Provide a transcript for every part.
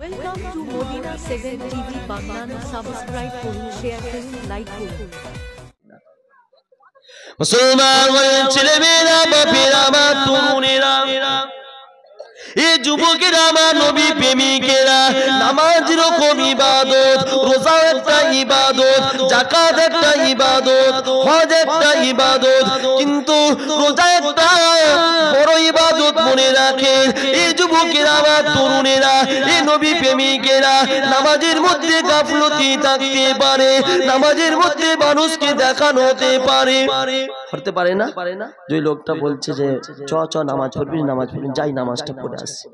Welcome to Modina 7 TV Bangla subscribe করুন share করুন like করুন মুসলমান ছেলেমেয়েরা বাপেরা মা তরুণেরা এই যুবকেরা আমার নবী প্রেমিকেরা নামাজ রকম ইবাদত রোজা একটা ইবাদত যাকাত একটা ইবাদত হজ একটা ইবাদত কিন্তু রোজা একটা বড় ইবাদত মনে রাখেন এই যুবকেরা আমার তরুণেরা এই নবী প্রেমিকেরা নামাজের মধ্যে গাফলতি থাকতে পারে নামাজের মধ্যে মানুষকে দেখানো হতে পারে করতে পারে না যে লোকটা বলছে যে চ নামাজ পড়বি যাই নামাজটা পড়ে আসি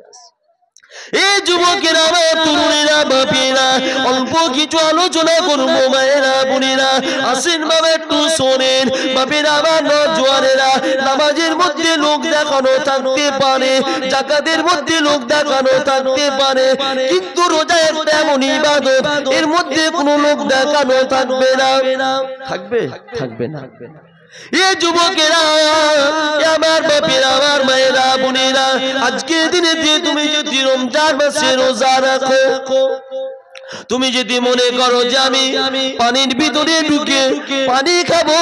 এই যুবকেরা তরুণেরা বাপেরা অল্প কিছু আলোচনা করবো মায়েরা বোনেরা আসেন বাবা একটু শোনেন বাপেরা আমার নওজোয়ানেরা নামাজের মধ্যে লোক দেখানো থাকতে পারে যাকাতের মধ্যে লোক দেখানো থাকতে পারে কিন্তু রোজা একটা এমন ইবাদত এর মধ্যে কোনো লোক দেখানো থাকবে না থাকবে না এই যুবকেরা আমার বাপেরা আমার মায়েরা বোনেরা আজকের দিনে যে তুমি যদি রমজান মাসে রোজা রাখো তুমি যদি মনে করো যে আমি পানির ভিতরে ঢুকে পানি খাবো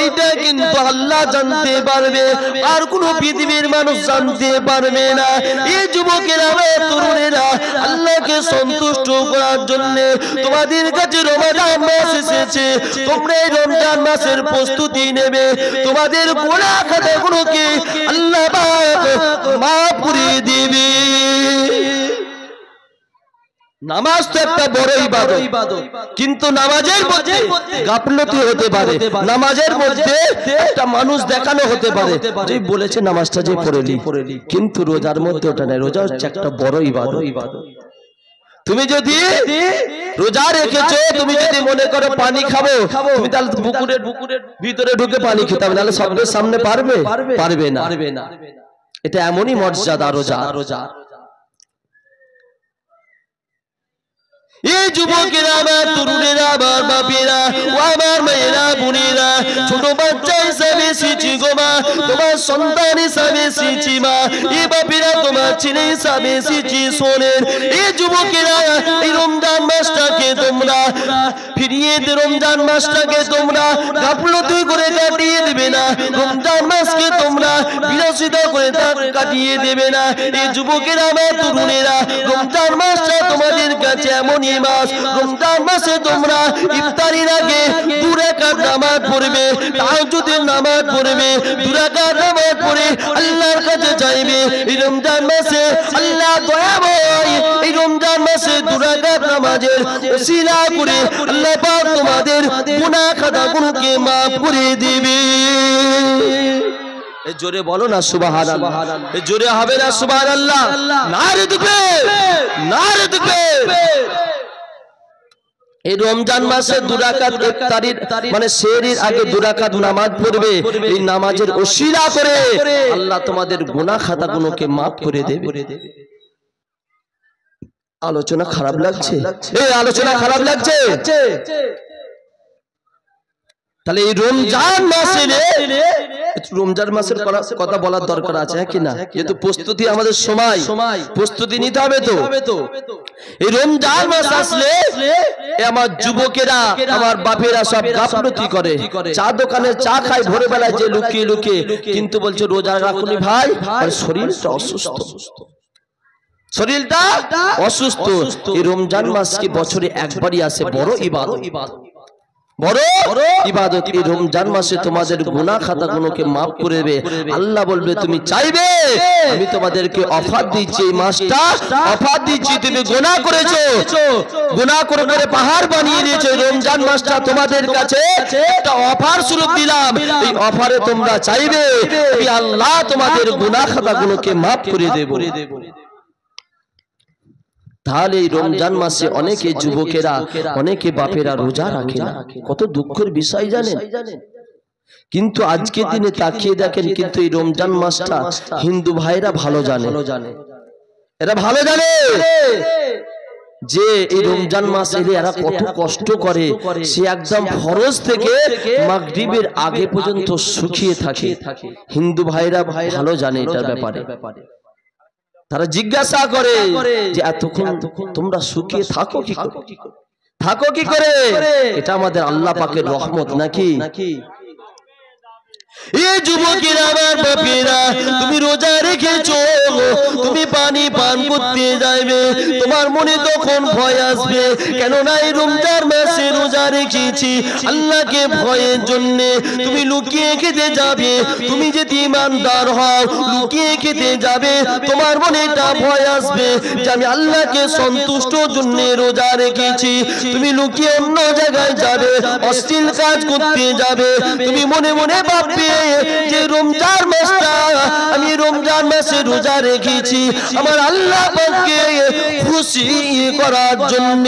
এইটা কিন্তু আল্লাহ জানতে পারবে আর কোনো পৃথিবীর মানুষ জানতে পারবে না এই যুবকেরা তরুণেরা আল্লাহকে সন্তুষ্ট করার জন্য তোমাদের কাছে রমজান মাস এসেছে তোমরা এই রমজান মাসের প্রস্তুতি নেবে তোমাদের গুনাহ খাতাগুলোকে আল্লাহ পাক মাফ করে দিবে নামাজ তো একটা বড় ইবাদত কিন্তু নামাজের মধ্যে গাফলতি হতে পারে নামাজের মধ্যে একটা মানুষ দেখানো হতে পারে যে বলেছে নামাজটা যে পড়েলি কিন্তু রোজার মধ্যে ওটা নাই রোজা হচ্ছে একটা বড় ইবাদত তুমি যদি রোজা রেখেছো তুমি যদি মনে করো পানি খাবো তুমি তাহলে পুকুরের ভিতরে ঢুকে পানি খেতে হবে তাহলে সবার সামনে পারবে না এটা এমনই মর্যাদা রোজা এই যুবকেরা আমার তরুণেরা আমার বাপেরা ও আমার মেয়েরা বোনেরা ছোট বাচ্চা হিসাবে এসেছি গো মা তোমার সন্তান হিসাবে এসেছি মা এই বাপেরা তোমার ছেলে হিসাবে এসেছি শোনেন এই যুবকেরা এই রমজান মাসটাকে তোমরা ফিরিয়ে দে রমজান মাসটাকে তোমরা গাফলতি করে কাটিয়ে দেবে না রমজান মাসকে তোমরা বিলাসিতা করে কাটিয়ে দেবে না এই যুবকেরা আমার তরুণেরা রমজান মাসটা তোমাদের কাছে এমনই মাস রমজান মাসে তোমরা ইফতারির আগে 2 রাকাত নামাজ পড়বে তাহাজ্জুদের নামাজ পড়বে 2 রাকাত নামাজ পড়ে আল্লাহর কাছে চাইবে এই রমজান মাসে আল্লাহ দয়াময় এই রমজান মাসে 2 রাকাত নামাজের ওসিলা করে আল্লাহ পাক তোমাদের গুনাহ খাতাগুলোকে maaf করে দিবে এই জোরে বলো না সুবহানাল্লাহ এই জোরে হবে না সুবহানাল্লাহ নারে দিবে এই রমজান মাসে 2 রাকাত ইফতারির মানে সেহরির আগে 2 রাকাত নামাজ পড়বে এই নামাজের ওসিলা করে আল্লাহ তোমাদের গুনাহ খাতাগুলোকে maaf করে দেবে আলোচনা খারাপ লাগছে এই আলোচনা খারাপ লাগছে তাহলে এই রমজান মাসের কথা বলার দরকার আছে কি না যেহেতু প্রস্তুতি আমাদের সময় প্রস্তুতি নিতে হবে তো এই রমজান মাস আসলে আমার যুবকেরা আমার বাপেরা সব গাফলতি করে চা দোকানে চা খায় ভোরে বেলায় যে লুকিয়ে কিন্তু বলছে রোজা রাখুনি ভাই আর শরীরটা অসুস্থ এই রমজান মাস কি বছরে একবারই আসে বড় ইবাদত এই রমজান মাসে তোমাদের গুনাহ খাতাগুলোকে maaf করে দেবে আল্লাহ বলবে তুমি চাইবে আমি তোমাদেরকে অফার দিচ্ছি এই মাসটা অফার দিচ্ছি তুমি গুনাহ করেছো গুনাহ করে পাহাড় বানিয়ে দিয়েছো রমজান মাসটা তোমাদের কাছে একটা অফার স্বরূপ দিলাম এই অফারে তোমরা চাইবে আমি আল্লাহ তোমাদের গুনাহ খাতাগুলোকে maaf করে দেব তাহলে এই রমজান মাসে অনেকে যুবকেরা অনেকে বাপেরা রোজা রাখে না কত দুঃখের বিষয় জানেন কিন্তু আজকের দিনে তাকিয়ে দেখেন কিন্তু এই রমজান মাসটা হিন্দু ভাইরা ভালো জানে এরা ভালো জানে যে এই রমজান মাস এলে এরা কত কষ্ট করে সে একদম ফরজ থেকে মাগরিবের আগে পর্যন্ত শুকিয়ে থাকে হিন্দু ভাইরা ভালো জানে এটার ব্যাপারে তারা জিজ্ঞাসা করে যে এতক্ষণ তোমরা সুখে থাকো কি করে, থাকো কি করে? এটা আমাদের আল্লাহ পাকের রহমত নাকি? এই যুবকেরা আমার বাপেরা, তুমি রোজা রেখেছো, তুমি পানি পান করতে যাবে, তোমার মনে তখন ভয় আসবে, কেননা এই রমজান মাসে রোজা রেখেছি আল্লাহকে ভয়ের জন্য। তুমি লুকিয়ে খেতে যাবে, তুমি যদি ইমানদার হও লুকিয়ে খেতে যাবে, তোমার মনে একটা ভয় আসবে যে আমি আল্লাহকে সন্তুষ্ট জন্য রোজা রেখেছি। তুমি লুকিয়ে অন্য জায়গায় যাবে, অশ্লীল কাজ করতে যাবে, তুমি মনে মনে ভাববে যে রমজান মাসটা আমি রমজান মাসে রোজা রেখেছি আমার আল্লাহ পাককে খুশি করার জন্য।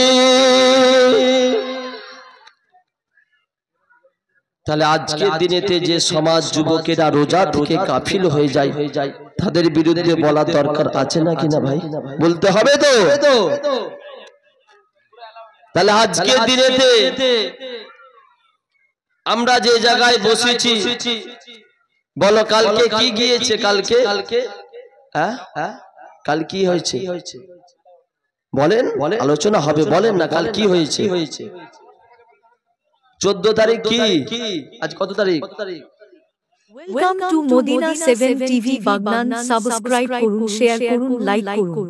তাহলে আজকের দিনেতে যে সমাজ যুবকেরা রোজা থেকে গাফিল হয়ে যায়, তাদের বিরুদ্ধে বলা দরকার আছে নাকি না ভাই? বলতে হবে তো। তাহলে আজকের দিনেতে আমরা যে জায়গায় বসেছি, বলো কালকে কি গিয়েছে? কালকে কাল কি হয়েছে বলেন, আলোচনা হবে, বলেন না কাল কি হয়েছে? 14 তারিখ কি? আজ কত তারিখ? Welcome to Madina 7 TV Bagnan. Subscribe করুন, শেয়ার করুন, লাইক করুন।